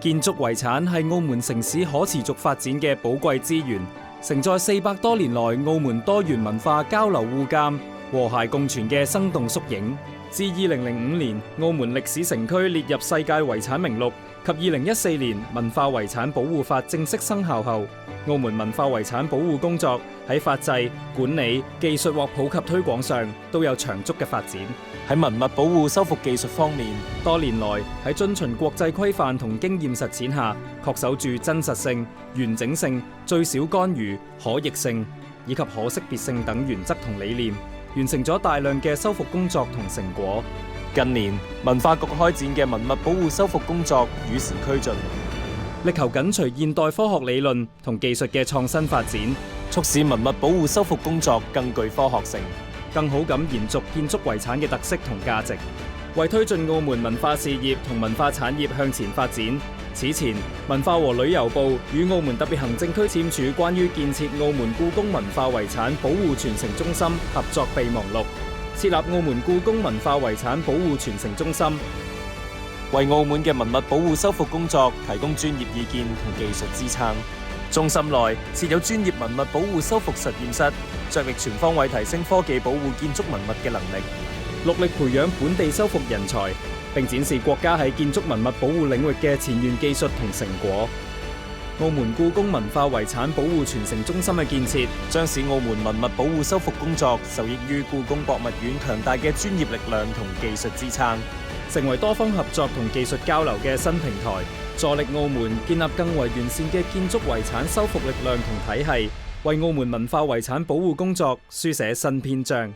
建築遺產係澳門城市可持續發展嘅寶貴資源，承載400多年來澳門多元文化交流互鑑、和諧共存嘅生動縮影。自2005年澳門歷史城區列入世界遺產名錄及2014年文化遺產保護法正式生效後，澳門文化遺產保護工作喺法制、管理、技術或普及推廣上都有長足嘅發展。喺文物保護修復技術方面，多年來喺遵循國際規範同經驗實踐下，恪守住真實性、完整性、最少干預、可逆性以及可識別性等原則同理念，完成咗大量嘅修復工作同成果。近年文化局開展嘅文物保護修復工作與時俱進，力求緊隨現代科學理論同技術嘅創新發展，促使文物保護修復工作更具科學性，更好咁延續建築遺產嘅特色同價值，為推進澳門文化事業同文化產業向前發展。此前，文化和旅遊部與澳門特別行政區簽署關於建設澳門故宮文化遺產保護傳承中心合作備忘錄，設立澳門故宮文化遺產保護傳承中心，為澳門嘅文物保護修復工作提供專業意見同技術支撐。中心內設有專業文物保護修復實驗室，着力全方位提升科技保護建築文物嘅能力，戮力培養本地修復人才，並展示國家喺建築文物保護領域嘅前沿技術同成果。澳門故宮文化遺產保護傳承中心嘅建設，將使澳門文物保護修復工作受益於故宮博物院強大嘅專業力量同技術支撐，成為多方合作同技術交流嘅新平台，助力澳門建立更為完善嘅建築遺產修復力量同體系，為澳門文化遺產保護工作書寫新篇章。